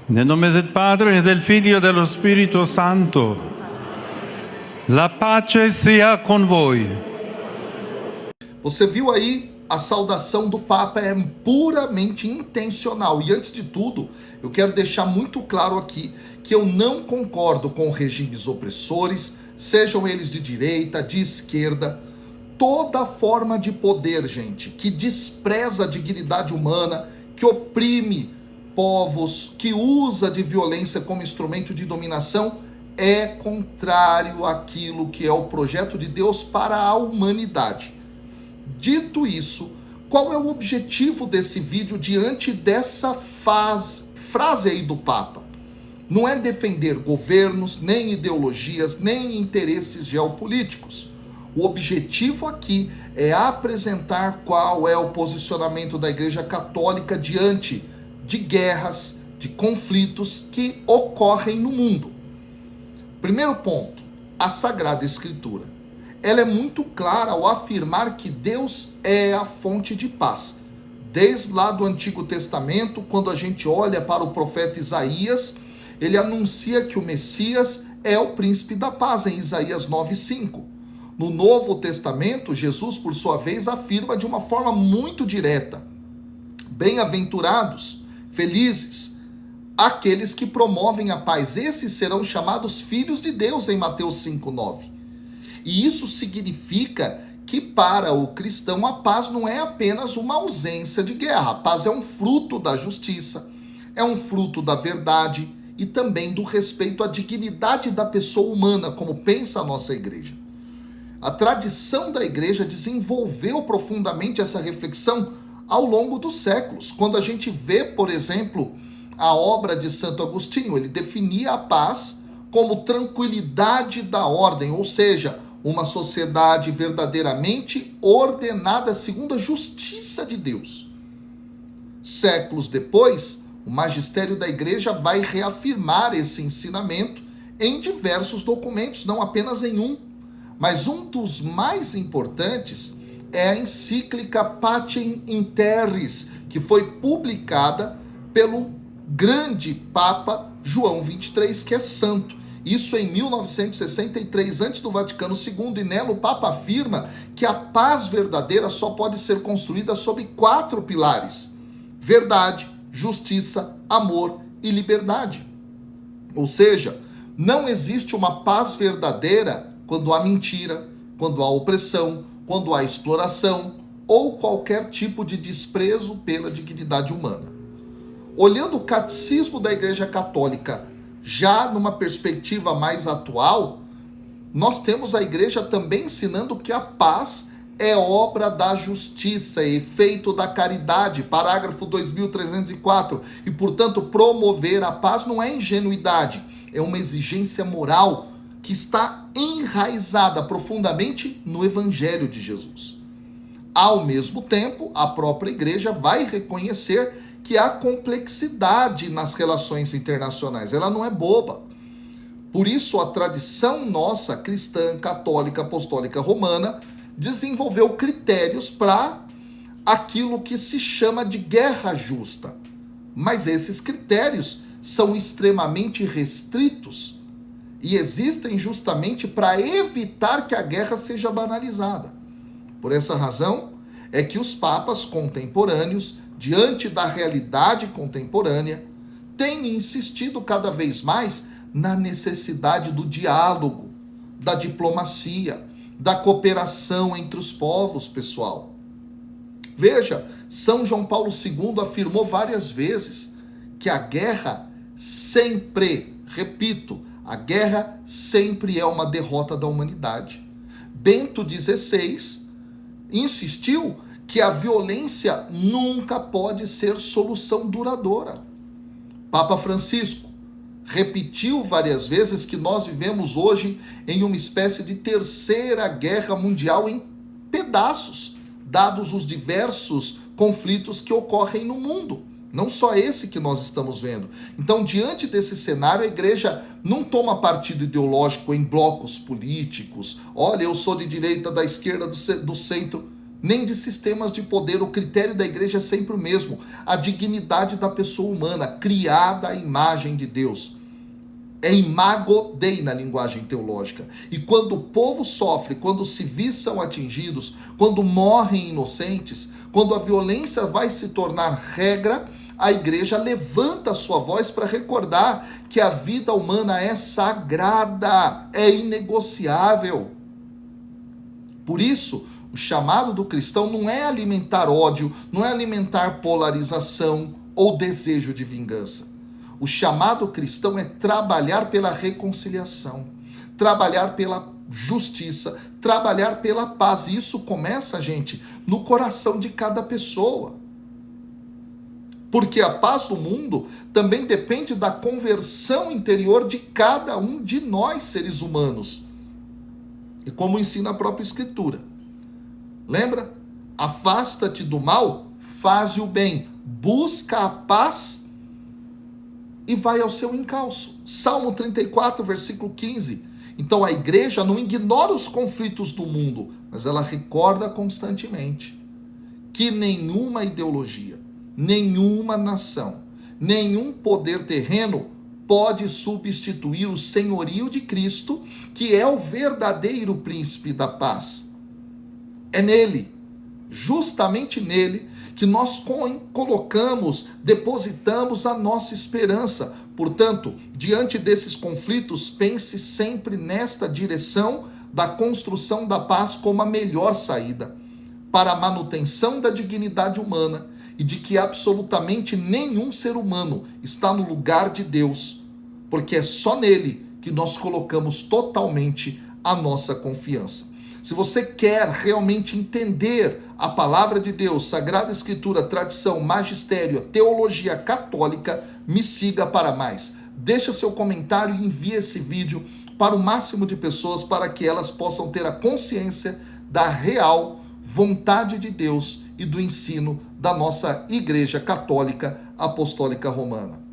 Nel nome del Padre, del Figlio e dello Spirito Santo. La pace sia con voi. Você viu aí, a saudação do Papa é puramente intencional. E antes de tudo, eu quero deixar muito claro aqui que eu não concordo com regimes opressores, sejam eles de direita, de esquerda. Toda forma de poder, gente, que despreza a dignidade humana, que oprime povos, que usa de violência como instrumento de dominação, é contrário àquilo que é o projeto de Deus para a humanidade. Dito isso, qual é o objetivo desse vídeo diante dessa frase aí do Papa? Não é defender governos, nem ideologias, nem interesses geopolíticos. O objetivo aqui é apresentar qual é o posicionamento da Igreja Católica diante de guerras, de conflitos que ocorrem no mundo. Primeiro ponto, a Sagrada Escritura. Ela é muito clara ao afirmar que Deus é a fonte de paz. Desde lá do Antigo Testamento, quando a gente olha para o profeta Isaías, ele anuncia que o Messias é o príncipe da paz, em Isaías 9:5. No Novo Testamento, Jesus, por sua vez, afirma de uma forma muito direta: bem-aventurados, felizes, aqueles que promovem a paz, esses serão chamados filhos de Deus, em Mateus 5:9. E isso significa que para o cristão a paz não é apenas uma ausência de guerra. A paz é um fruto da justiça, é um fruto da verdade e também do respeito à dignidade da pessoa humana, como pensa a nossa igreja. A tradição da igreja desenvolveu profundamente essa reflexão ao longo dos séculos. Quando a gente vê, por exemplo, a obra de Santo Agostinho, ele definia a paz como tranquilidade da ordem, ou seja, uma sociedade verdadeiramente ordenada segundo a justiça de Deus. Séculos depois, o magistério da igreja vai reafirmar esse ensinamento em diversos documentos, não apenas em um. Mas um dos mais importantes é a encíclica Pacem in Terris, que foi publicada pelo grande Papa João XXIII, que é santo. Isso em 1963, antes do Vaticano II, e nela o Papa afirma que a paz verdadeira só pode ser construída sobre 4 pilares: verdade, justiça, amor e liberdade. Ou seja, não existe uma paz verdadeira quando há mentira, quando há opressão, quando há exploração ou qualquer tipo de desprezo pela dignidade humana. Olhando o catecismo da Igreja Católica, já numa perspectiva mais atual, nós temos a Igreja também ensinando que a paz é obra da justiça, é efeito da caridade, parágrafo 2304, e portanto promover a paz não é ingenuidade, é uma exigência moral que está enraizada profundamente no Evangelho de Jesus. Ao mesmo tempo, a própria igreja vai reconhecer que há complexidade nas relações internacionais, ela não é boba. Por isso, a tradição nossa, cristã, católica, apostólica, romana, desenvolveu critérios para aquilo que se chama de guerra justa. Mas esses critérios são extremamente restritos e existem justamente para evitar que a guerra seja banalizada. Por essa razão é que os papas contemporâneos, diante da realidade contemporânea, têm insistido cada vez mais na necessidade do diálogo, da diplomacia, da cooperação entre os povos, pessoal. Veja, São João Paulo II afirmou várias vezes que a guerra sempre, repito, a guerra sempre é uma derrota da humanidade. Bento XVI insistiu que a violência nunca pode ser solução duradoura. Papa Francisco repetiu várias vezes que nós vivemos hoje em uma espécie de terceira guerra mundial em pedaços, dados os diversos conflitos que ocorrem no mundo. Não só esse que nós estamos vendo. Então, diante desse cenário, a igreja não toma partido ideológico em blocos políticos. Olha, eu sou de direita, da esquerda, do centro. nem de sistemas de poder. O critério da igreja é sempre o mesmo: a dignidade da pessoa humana, criada à imagem de Deus. É imago Dei na linguagem teológica. E quando o povo sofre, quando os civis são atingidos, quando morrem inocentes, quando a violência vai se tornar regra, a igreja levanta a sua voz para recordar que a vida humana é sagrada, é inegociável. Por isso, o chamado do cristão não é alimentar ódio, não é alimentar polarização ou desejo de vingança. O chamado cristão é trabalhar pela reconciliação, trabalhar pela justiça, trabalhar pela paz. E isso começa, gente, no coração de cada pessoa. Porque a paz do mundo também depende da conversão interior de cada um de nós, seres humanos. E como ensina a própria Escritura. Lembra? Afasta-te do mal, faze o bem, busca a paz e vai ao seu encalço. Salmo 34, versículo 15. Então a igreja não ignora os conflitos do mundo, mas ela recorda constantemente que nenhuma ideologia, nenhuma nação, nenhum poder terreno pode substituir o senhorio de Cristo, que é o verdadeiro príncipe da paz. É nele, justamente nele, que nós colocamos, depositamos a nossa esperança. Portanto, diante desses conflitos, pense sempre nesta direção da construção da paz como a melhor saída para a manutenção da dignidade humana e de que absolutamente nenhum ser humano está no lugar de Deus, porque é só nele que nós colocamos totalmente a nossa confiança. Se você quer realmente entender a palavra de Deus, Sagrada Escritura, tradição, magistério, teologia católica, me siga para mais. Deixa seu comentário e envie esse vídeo para o máximo de pessoas para que elas possam ter a consciência da real vontade de Deus e do ensino da nossa Igreja Católica Apostólica Romana.